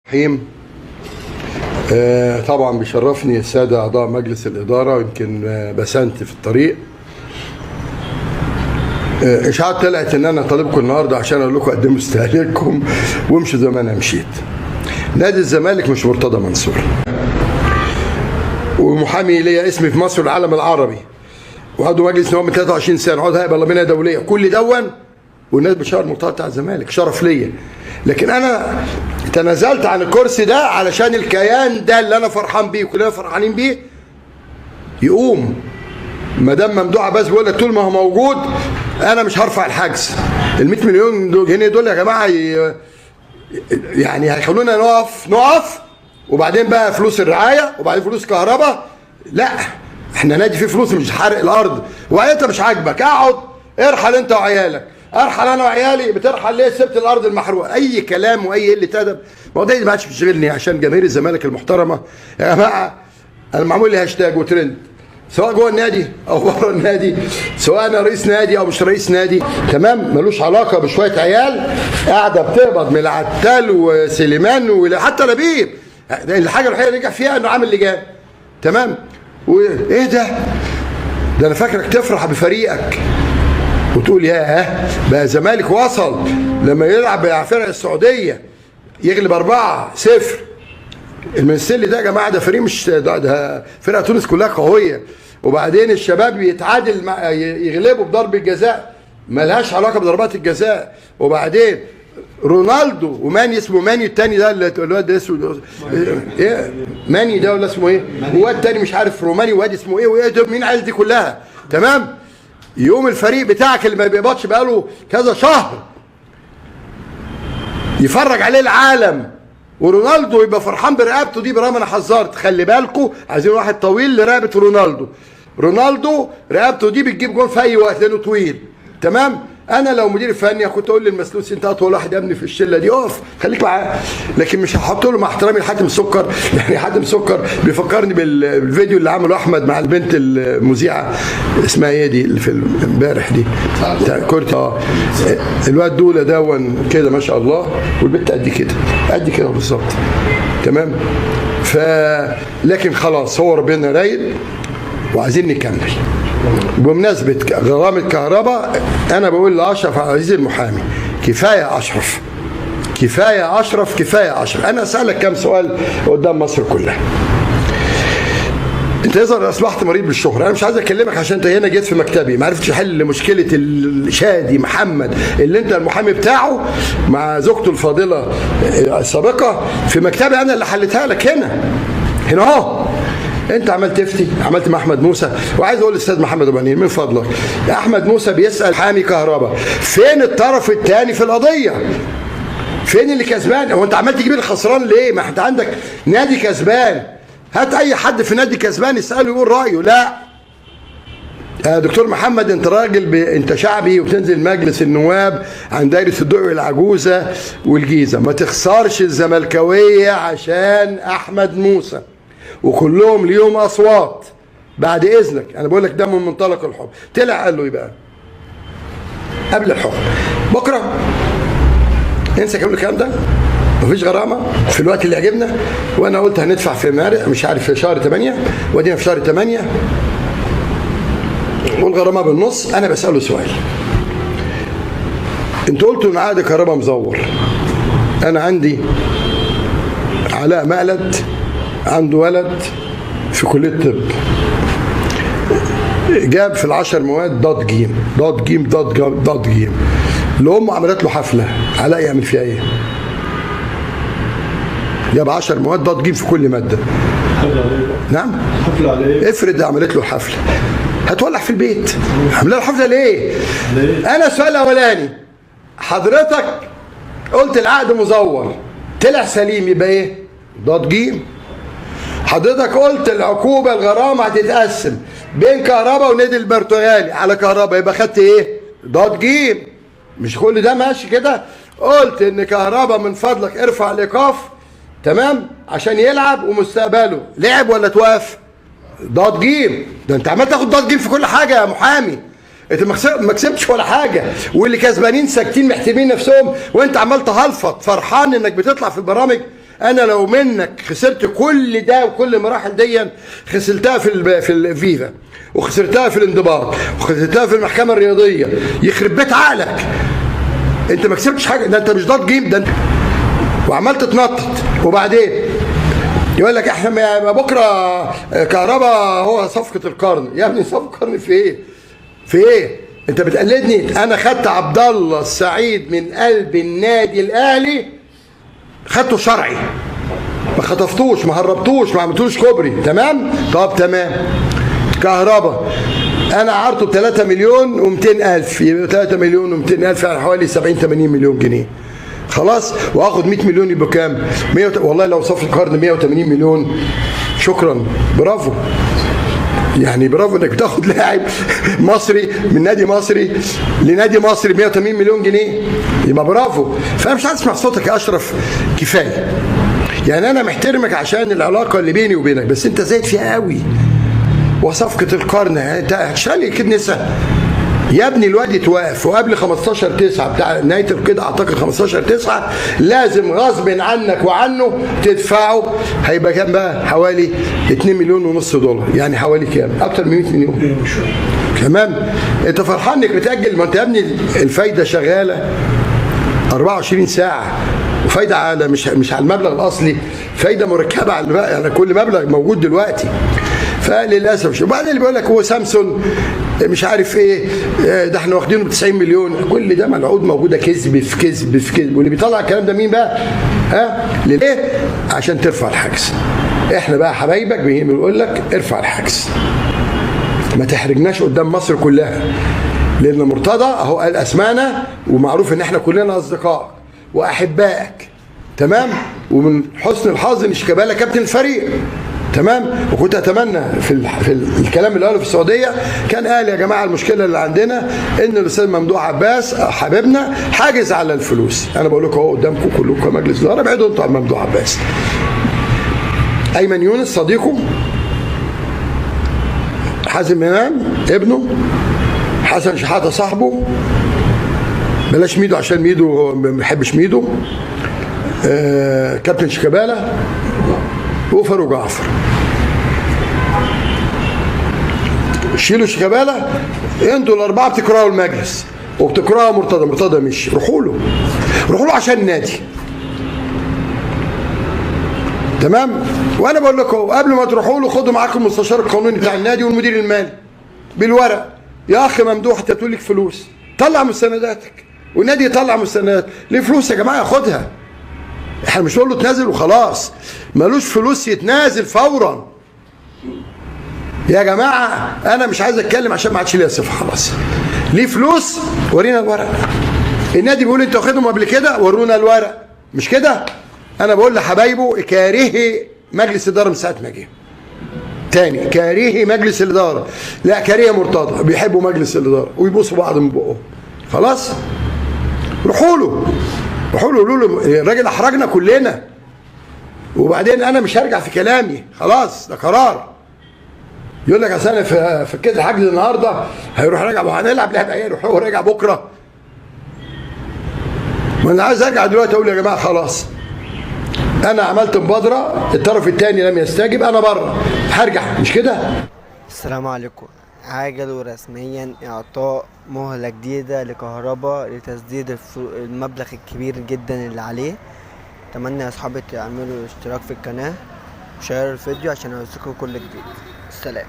الرحيم. طبعا بيشرفني السادة أعضاء مجلس الإدارة، ويمكن بسنت في الطريق. إشاعات طلعت إن أنا طالبكم النهارده عشان أقول لكم قدموا استقالتكم وامشوا زي ما أنا مشيت. نادي الزمالك مش مرتضى منصور، ومحامي ليا اسمي في مصر والعالم العربي، وعضو مجلس نواب من 23 سنة، عضو هيئة برلمانية دولية، كل دون والناس بشهر مرتضى بتاع الزمالك، شرف ليا. لكن أنا تنازلت عن الكرسي ده علشان الكيان ده اللي انا فرحان بيه وكلنا فرحانين بيه يقوم. مدام ممدوح عباس بيقول لك طول ما هو موجود انا مش هرفع الحجز. ال 100 مليون جنيه دول يا جماعه يعني هيخلونا نقف وبعدين بقى فلوس الرعايه وبعدين فلوس كهرباء. لا، احنا نادي فيه فلوس مش حرق الارض. وبعدين انت مش عاجبك اقعد ارحل انت وعيالك. ارحل انا وعيالي. بترحل ليه؟ سبت الارض المحروقه. اي كلام واي قله ادب. الموضوع ما عادش بتشغلني عشان جماهير الزمالك المحترمه يا جماعه. انا معمول لي هاشتاج وترند سواء جوه النادي او بره النادي، سواء انا رئيس نادي او مش رئيس نادي، تمام؟ ملوش علاقه بشويه عيال قاعده بتقبض من العتال وسليمان وحتى لبيب. الحاجه الوحيده اللي نجح فيها انه عامل لجان، تمام؟ وايه ده انا فاكرك تفرح بفريقك وتقول ياه بقى الزمالك وصل لما يلعب مع فرق السعوديه يغلب 4-0. المنسلي ده يا جماعه ده فريق مش ده فرقه تونس كلها قويه. وبعدين الشباب يتعادل يغلبوا بضرب الجزاء ملهاش علاقه بضربات الجزاء. وبعدين رونالدو وماني، اسمه ماني الثاني ده الواد ده اسمه ايه؟ ماني ده ولا اسمه ايه؟ وواد الثاني مش عارف روماني، وواد اسمه ايه وايه ده؟ مين العيال دي كلها؟ تمام؟ يوم الفريق بتاعك اللي ما بيقبضش بقاله كذا شهر يفرج عليه العالم ورونالدو يبقى فرحان برقبته دي. برغم انا حذرت خلي بالكم، عايزين واحد طويل لرقبه رونالدو. رونالدو رقبته دي بتجيب جون في اي وقت لانه طويل، تمام؟ انا لو مدير فني كنت اقول للمسلوسي انت اطول واحد يا ابني في الشله دي، اقف خليك معاه. لكن مش هحط له، مع احترامي لحاتم السكر، يعني حاتم السكر بيفكرني بالفيديو اللي عمله احمد مع البنت المذيعه اسمها ايه دي اللي في امبارح دي بتاع كورتي. الواد دوله دون كده ما شاء الله، والبنت قد كده بالظبط، تمام؟ لكن خلاص هو ربنا رايد وعايزين نكمل. بمناسبة غرامة كهرباء أنا بقول لأشرف عزيز المحامي كفاية أشرف، كفاية أشرف، كفاية أشرف. أنا أسألك كم سؤال قدام مصر كلها. أنت يظهر أصبحت مريض بالشهرة. أنا مش عايز أكلمك عشان أنت هنا جيت في مكتبي ما عرفتش حل مشكلة الشادي محمد اللي أنت المحامي بتاعه مع زوجته الفاضلة السابقة في مكتبي. أنا اللي حلتها لك هنا أهو. انت عملت تفتي، عملت مع احمد موسى. وعايز اقول للاستاذ محمد ابو من فضلك، يا احمد موسى بيسال حامي كهرباء فين الطرف الثاني في القضيه؟ فين اللي كسبان؟ هو انت عمال تجيب الخسران ليه؟ ما انت عندك نادي كسبان، هات اي حد في نادي كسبان يساله يقول رايه. لا يا دكتور محمد، انت راجل انت شعبي وبتنزل مجلس النواب عن دايره الدقي العجوزه والجيزه، ما تخسرش الزملكاويه عشان احمد موسى وكلهم ليهم اصوات. بعد اذنك انا بقول لك ده من منطلق الحب. طلع قال له يبقى قبل الحكم بكره انسى كل الكلام ده، مفيش غرامه في الوقت اللي يعجبنا. وانا قلت هندفع في مارس، مش عارف في شهر 8، وادينا في شهر 8 والغرامه بالنص. انا بساله سؤال، انتوا قلتوا ان عقد كهرباء مزور. انا عندي علاء مقلد عنده ولد في كلية الطب جاب في ال10 مواد ضاد جيم ضاد جيم ضاد جيم. لأمه عملت له حفلة، علاء يعمل فيها ايه؟ جاب 10 مواد ضاد جيم في كل مادة. نعم؟ حفلة عليه. افرض عملت له حفلة هتولع في البيت. عملت له حفلة ليه؟ أنا السؤال الأولاني، حضرتك قلت العقد مزور طلع سليم يبقى ايه؟ ضاد جيم. حضرتك قلت العقوبة الغرامة هتتقسم بين كهرباء ونادي البرتغالي على كهرباء، يبقى خدت ايه؟ ضاد جيم. مش كل ده ماشي كده؟ قلت ان كهرباء من فضلك ارفع الايقاف، تمام؟ عشان يلعب ومستقبله. لعب ولا توقف؟ ضاد جيم. ده انت عمال تاخد ضاد جيم في كل حاجة يا محامي. انت ما كسبتش ولا حاجة، واللي كسبانين ساكتين محترمين نفسهم، وانت عمال تهلفط فرحان انك بتطلع في البرامج. انا لو منك خسرت كل ده وكل مراحل دي، خسرتها في الفيفا، وخسرتها في الانضباط، وخسرتها في المحكمه الرياضيه، يخرب بيت عقلك. انت ما كسبتش حاجه، ده انت مش ضاد جيم، ده انت وعمال تتنطط. وبعدين يقول لك احنا بكره كهرباء هو صفقه القرن. يا ابني صفقه القرن في ايه؟ في ايه؟ انت بتقلدني؟ انا خدت عبد الله السعيد من قلب النادي الاهلي، خدته شرعي، ما خطفتوش، ما هربتوش، ما عملتوش كوبري. تمام؟ طب تمام. كهرباء انا عرضته ب 3 مليون و200 الف، يبقى 3 مليون و200 الف يعني حوالي 70 80 مليون جنيه. خلاص، واخد 100 مليون يبقى كام؟ والله لو صف القرن 180 مليون، شكرا، برافو. يعني برافو انك بتاخد لاعب مصري من نادي مصري لنادي مصري 180 مليون جنيه، يبقى برافو. فانا مش عايز اسمع صوتك يا اشرف، كفايه. يعني انا محترمك عشان العلاقه اللي بيني وبينك، بس انت زايد فيها قوي. وصفقه القرن انت هتشتغل كده نسا يا ابني. الواد يتوقف، وقبل 15/9 بتاع نهايه القيد اعتقد 15/9 لازم غصب عنك وعنه تدفعه. هيبقى كام بقى؟ حوالي 2 مليون ونص دولار، يعني حوالي كام؟ اكتر من 100 مليون. تمام؟ انت فرحان انك بتاجل؟ ما انت يا ابني الفايده شغاله 24 ساعه، وفايده على مش على المبلغ الاصلي، فايده مركبه على كل مبلغ موجود دلوقتي. فللاسف. وبعدين اللي بيقول لك هو سامسون مش عارف ايه، ده احنا واخدينه ب 90 مليون، كل ده ملعوب موجوده، كذب في كذب في كذب. واللي بيطلع الكلام ده مين بقى؟ ليه؟ عشان ترفع الحجز. احنا بقى حبايبك بنقول لك ارفع الحجز، ما تحرجناش قدام مصر كلها، لان مرتضى اهو قال اسمعنا، ومعروف ان احنا كلنا اصدقاء واحبائك. تمام؟ ومن حسن الحظ ان شيكابالا كابتن الفريق. تمام؟ وكنت اتمنى في الكلام اللي قاله في السعوديه، كان قال يا جماعه المشكله اللي عندنا ان الاستاذ ممدوح عباس حبيبنا حاجز على الفلوس. انا بقول لكم اهو قدامكم كلكم مجلس اداره، ابعدوا انتوا عن ممدوح عباس. ايمن يونس صديقه، حازم امام ابنه، حسن شحاته صاحبه، بلاش ميدو عشان ميدو ما بيحبش ميدو، كابتن شيكابالا وفاروق جعفر. شيلوا شيكابالا، انتوا الاربعه بتكرهوا المجلس وبتكرهوا مرتضى مش روحوا له عشان النادي. تمام؟ وانا بقول لكم قبل ما تروحوا له خدوا معاكم المستشار القانوني بتاع النادي والمدير المالي بالورق. يا اخي ممدوح انت تقول لك فلوس، طلع مستنداتك، والنادي يطلع مستندات. ليه فلوس يا جماعه؟ ياخدها. احنا مش نقول له تنازل وخلاص، مالوش فلوس يتنازل فورا. يا جماعه انا مش عايز اتكلم عشان ما عادش ليا صفه، خلاص. ليه فلوس؟ ورينا الورق. النادي بيقول انتوا واخدهم قبل كده، ورونا الورق. مش كده؟ انا بقول لحبايبه كارهي مجلس الاداره من ساعه ما جه. تاني، كارهي مجلس الاداره، لا كارهي مرتضى، بيحبوا مجلس الاداره ويبوسوا بعض من بقهم. خلاص؟ روحوا له قولوا له الراجل احرجنا كلنا. وبعدين انا مش هرجع في كلامي، خلاص ده قرار. يقول لك اصل انا فكيت الحجز النهارده، هيروح راجع وهنلعب لعبه ايه؟ يروح هو راجع بكره. ما انا عايز ارجع دلوقتي اقول يا جماعه خلاص انا عملت مبادره، الطرف الثاني لم يستجب، انا بره، هرجع. مش كده؟ السلام عليكم. عاجلوا رسميا اعطاء مهله جديده لكهرباء لتسديد المبلغ الكبير جدا اللي عليه. اتمنى يا اصحابي تعملوا اشتراك في القناه وشير الفيديو عشان اوصلكم كل جديد. السلام.